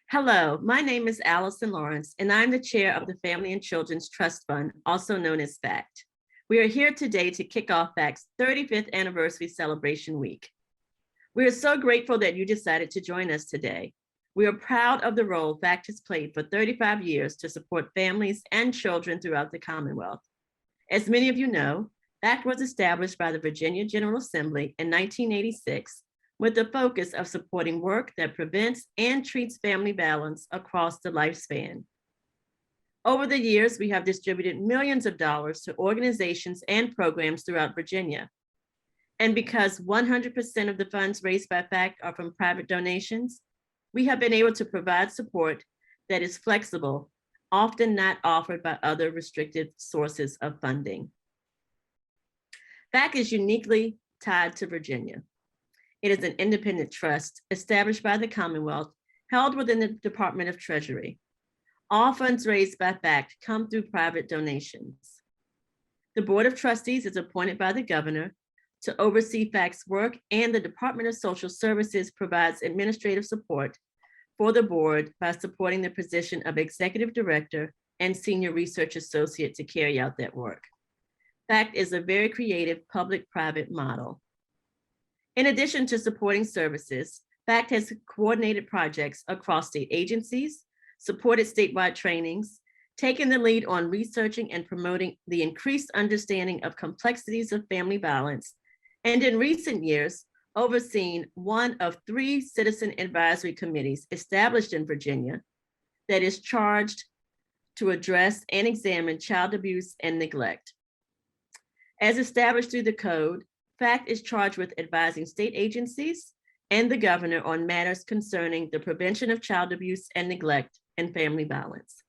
Hello, my name is Allison Lawrence, and I'm the chair of the Family and Children's Trust Fund, also known as FACT. We are here today to kick off FACT's 35th anniversary celebration week. We are so grateful that you decided to join us today. We are proud of the role FACT has played for 35 years to support families and children throughout the Commonwealth. As many of you know, FACT was established by the Virginia General Assembly in 1986 with the focus of supporting work that prevents and treats family violence across the lifespan. Over the years, we have distributed millions of dollars to organizations and programs throughout Virginia. And because 100% of the funds raised by FACT are from private donations, we have been able to provide support that is flexible, often not offered by other restricted sources of funding. FACT is uniquely tied to Virginia. It is an independent trust established by the Commonwealth, held within the Department of Treasury. All funds raised by FACT come through private donations. The Board of Trustees is appointed by the governor to oversee FACT's work, and the Department of Social Services provides administrative support for the board by supporting the position of executive director and senior research associate to carry out that work. FACT is a very creative public-private model. In addition to supporting services, FACT has coordinated projects across state agencies, supported statewide trainings, taken the lead on researching and promoting the increased understanding of complexities of family violence, and in recent years, overseen one of 3 citizen advisory committees established in Virginia that is charged to address and examine child abuse and neglect. As established through the code, FACT is charged with advising state agencies and the governor on matters concerning the prevention of child abuse and neglect and family violence.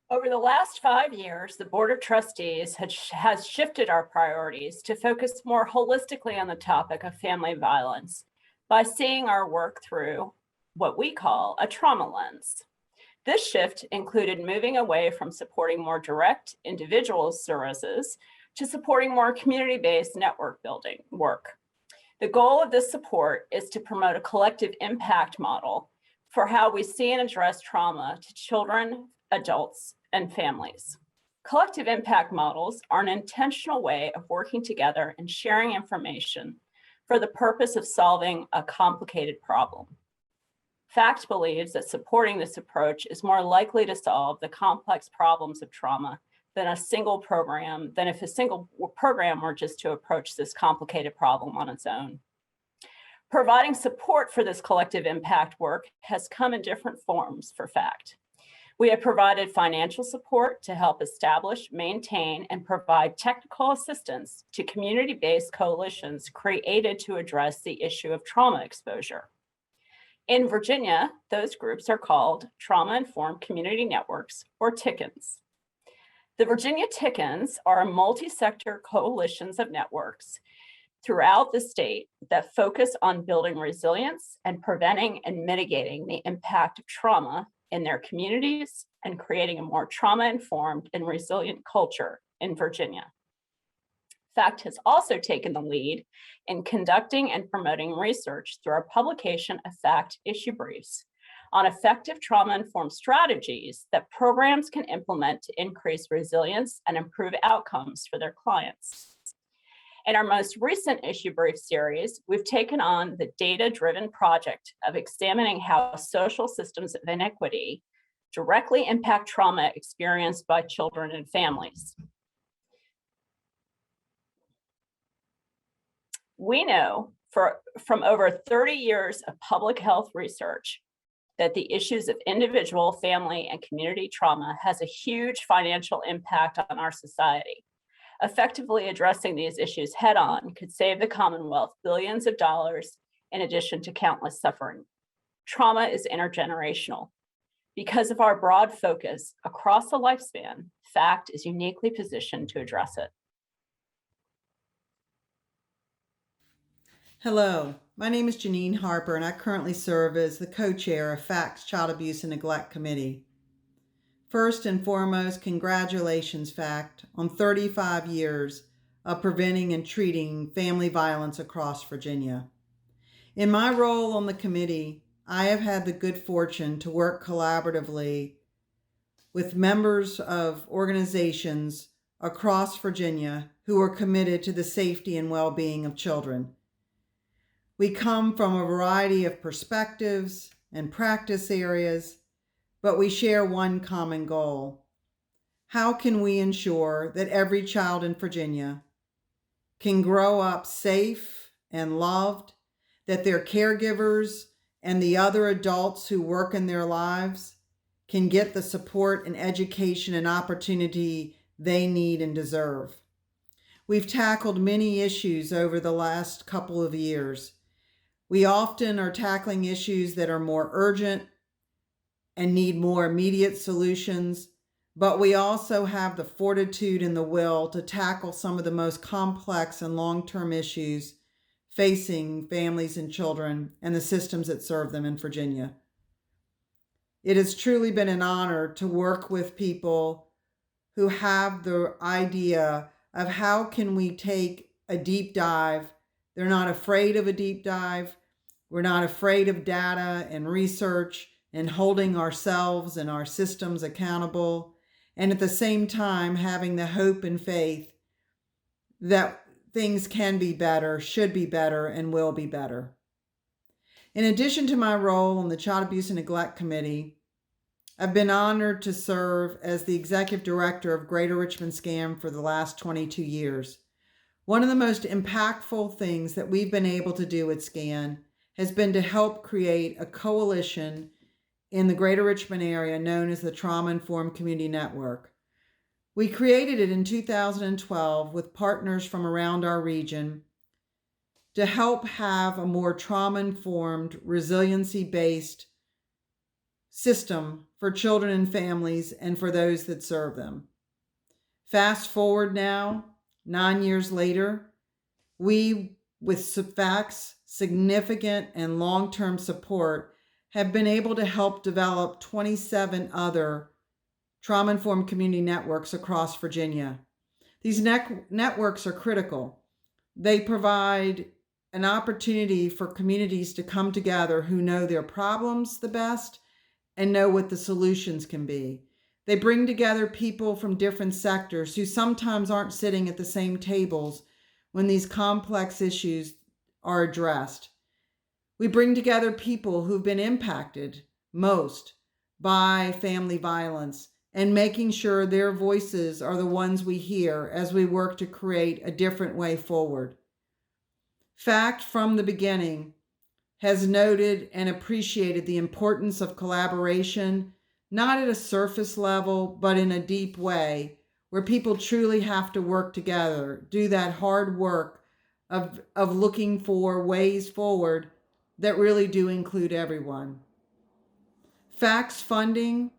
Over the last 5 years, the Board of Trustees has shifted our priorities to focus more holistically on the topic of family violence by seeing our work through what we call a trauma lens. This shift included moving away from supporting more direct individual services to supporting more community-based network building work. The goal of this support is to promote a collective impact model for how we see and address trauma to children, adults, and families. Collective impact models are an intentional way of working together and sharing information for the purpose of solving a complicated problem. FACT believes that supporting this approach is more likely to solve the complex problems of trauma than if a single program were just to approach this complicated problem on its own. Providing support for this collective impact work has come in different forms for FACT. We have provided financial support to help establish, maintain, and provide technical assistance to community-based coalitions created to address the issue of trauma exposure. In Virginia, those groups are called Trauma-Informed Community Networks, or TICINs. The Virginia TICINs are multi-sector coalitions of networks throughout the state that focus on building resilience and preventing and mitigating the impact of trauma in their communities and creating a more trauma-informed and resilient culture in Virginia. FACT has also taken the lead in conducting and promoting research through our publication of FACT issue briefs on effective trauma-informed strategies that programs can implement to increase resilience and improve outcomes for their clients. In our most recent issue brief series, we've taken on the data-driven project of examining how social systems of inequity directly impact trauma experienced by children and families. We know from over 30 years of public health research that the issues of individual, family, and community trauma has a huge financial impact on our society. Effectively addressing these issues head-on could save the Commonwealth billions of dollars in addition to countless suffering. Trauma is intergenerational. Because of our broad focus across the lifespan, FACT is uniquely positioned to address it. Hello, my name is Janine Harper, and I currently serve as the co-chair of FACT's Child Abuse and Neglect Committee. First and foremost, congratulations, FACT, on 35 years of preventing and treating family violence across Virginia. In my role on the committee, I have had the good fortune to work collaboratively with members of organizations across Virginia who are committed to the safety and well-being of children. We come from a variety of perspectives and practice areas, but we share one common goal. How can we ensure that every child in Virginia can grow up safe and loved, that their caregivers and the other adults who work in their lives can get the support and education and opportunity they need and deserve? We've tackled many issues over the last couple of years. We often are tackling issues that are more urgent and need more immediate solutions, but we also have the fortitude and the will to tackle some of the most complex and long-term issues facing families and children and the systems that serve them in Virginia. It has truly been an honor to work with people who have the idea of how can we take a deep dive. They're not afraid of a deep dive. We're not afraid of data and research and holding ourselves and our systems accountable. And at the same time, having the hope and faith that things can be better, should be better, and will be better. In addition to my role on the Child Abuse and Neglect Committee, I've been honored to serve as the Executive Director of Greater Richmond SCAM for the last 22 years. One of the most impactful things that we've been able to do at SCAN has been to help create a coalition in the Greater Richmond area known as the Trauma Informed Community Network. We created it in 2012 with partners from around our region to help have a more trauma-informed, resiliency-based system for children and families and for those that serve them. Fast forward now, 9 years later, we, with FACT's significant and long-term support, have been able to help develop 27 other trauma-informed community networks across Virginia. These networks are critical. They provide an opportunity for communities to come together who know their problems the best and know what the solutions can be. They bring together people from different sectors who sometimes aren't sitting at the same tables when these complex issues are addressed. We bring together people who've been impacted most by family violence and making sure their voices are the ones we hear as we work to create a different way forward. FACT from the beginning has noted and appreciated the importance of collaboration, not at a surface level, but in a deep way, where people truly have to work together, do that hard work of looking for ways forward that really do include everyone. FACT's funding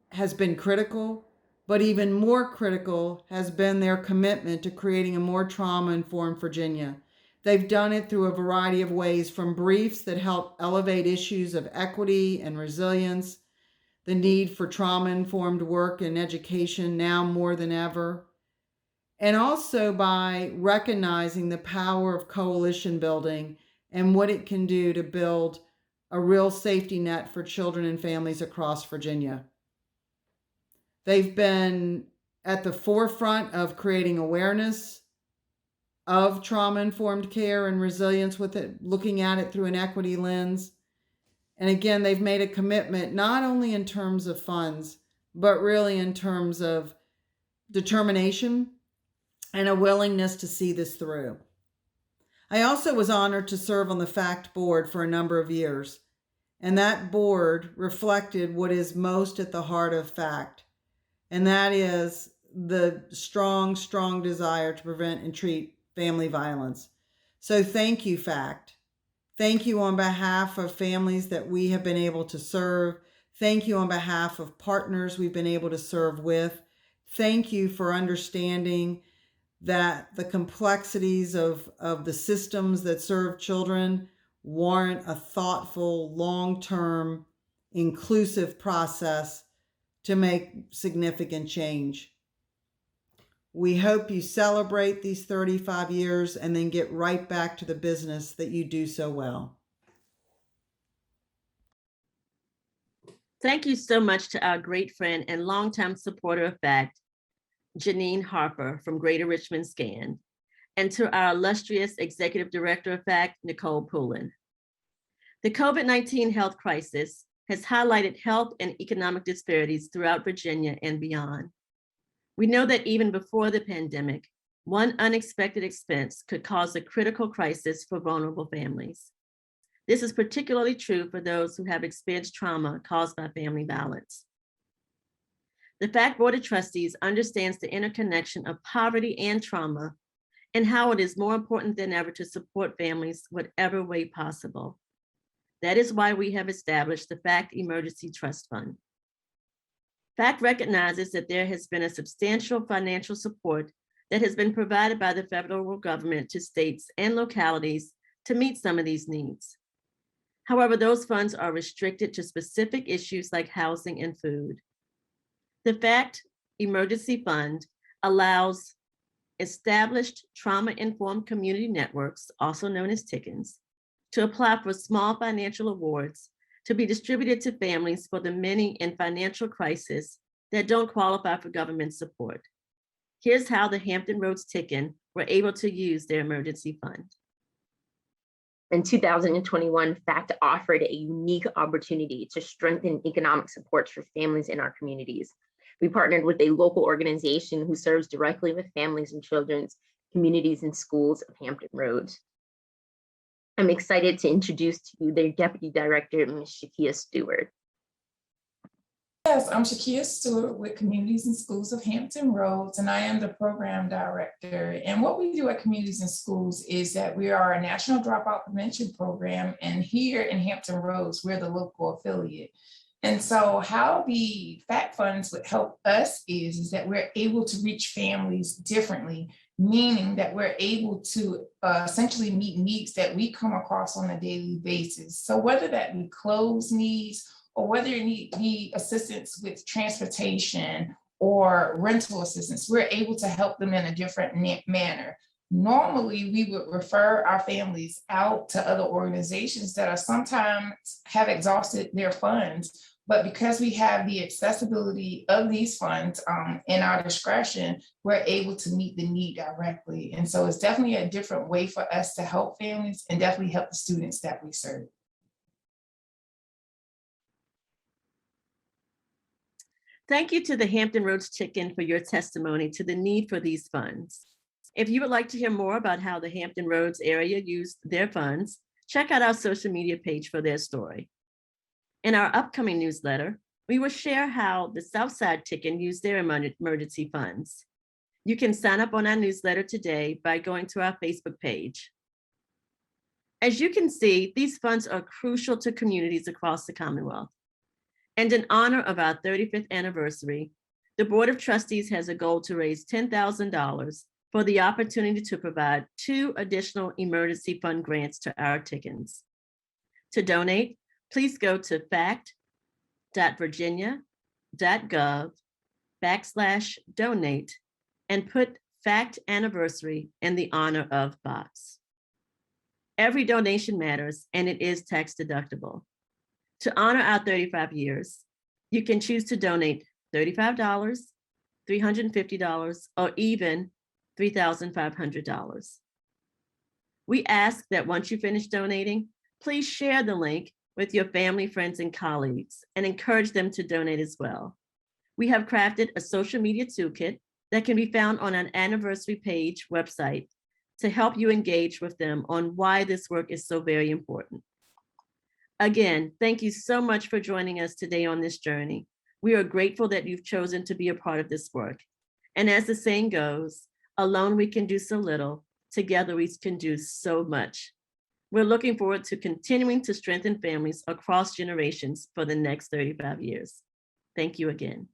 has been critical, but even more critical has been their commitment to creating a more trauma-informed Virginia. They've done it through a variety of ways, from briefs that help elevate issues of equity and resilience, the need for trauma-informed work and education now more than ever, and also by recognizing the power of coalition building and what it can do to build a real safety net for children and families across Virginia. They've been at the forefront of creating awareness of trauma-informed care and resilience with it, looking at it through an equity lens. And again, they've made a commitment, not only in terms of funds, but really in terms of determination and a willingness to see this through. I also was honored to serve on the FACT board for a number of years, and that board reflected what is most at the heart of FACT, and that is the strong, strong desire to prevent and treat family violence. So thank you, FACT. Thank you on behalf of families that we have been able to serve. Thank you on behalf of partners we've been able to serve with. Thank you for understanding that the complexities of the systems that serve children warrant a thoughtful, long-term, inclusive process to make significant change. We hope you celebrate these 35 years and then get right back to the business that you do so well. Thank you so much to our great friend and longtime supporter of FACT, Janine Harper from Greater Richmond SCAN, and to our illustrious Executive Director of FACT, Nicole Poulin. The COVID-19 health crisis has highlighted health and economic disparities throughout Virginia and beyond. We know that even before the pandemic, one unexpected expense could cause a critical crisis for vulnerable families. This is particularly true for those who have experienced trauma caused by family violence. The FACT Board of Trustees understands the interconnection of poverty and trauma and how it is more important than ever to support families whatever way possible. That is why we have established the FACT Emergency Trust Fund. FACT recognizes that there has been a substantial financial support that has been provided by the federal government to states and localities to meet some of these needs. However, those funds are restricted to specific issues like housing and food. The FACT Emergency Fund allows established trauma-informed community networks, also known as TICINs, to apply for small financial awards to be distributed to families for the many in financial crisis that don't qualify for government support. Here's how the Hampton Roads TICIN were able to use their emergency fund. In 2021, FACT offered a unique opportunity to strengthen economic supports for families in our communities. We partnered with a local organization who serves directly with families and children's communities and schools of Hampton Roads. I'm excited to introduce to you their Deputy Director, Ms. Shakia Stewart. Yes, I'm Shakia Stewart with Communities and Schools of Hampton Roads, and I am the Program Director. And what we do at Communities and Schools is that we are a national dropout prevention program, and here in Hampton Roads, we're the local affiliate. And so how the FACT funds would help us is that we're able to reach families differently, meaning that we're able to essentially meet needs that we come across on a daily basis. So whether that be clothes needs, or whether you need assistance with transportation or rental assistance, we're able to help them in a different manner. Normally, we would refer our families out to other organizations that are sometimes have exhausted their funds. But because we have the accessibility of these funds in our discretion, we're able to meet the need directly. And so it's definitely a different way for us to help families and definitely help the students that we serve. Thank you to the Hampton Roads TICIN for your testimony to the need for these funds. If you would like to hear more about how the Hampton Roads area used their funds, check out our social media page for their story. In our upcoming newsletter, we will share how the Southside TICIN used their emergency funds. You can sign up on our newsletter today by going to our Facebook page. As you can see, these funds are crucial to communities across the Commonwealth. And in honor of our 35th anniversary, the Board of Trustees has a goal to raise $10,000 for the opportunity to provide 2 additional emergency fund grants to our TICINs. To donate, please go to fact.virginia.gov/donate and put FACT anniversary in the honor of box. Every donation matters, and it is tax deductible. To honor our 35 years, you can choose to donate $35, $350, or even $3,500. We ask that once you finish donating, please share the link with your family, friends, and colleagues, and encourage them to donate as well. We have crafted a social media toolkit that can be found on an anniversary page website to help you engage with them on why this work is so very important. Again, thank you so much for joining us today on this journey. We are grateful that you've chosen to be a part of this work. And as the saying goes, alone we can do so little, together we can do so much. We're looking forward to continuing to strengthen families across generations for the next 35 years. Thank you again.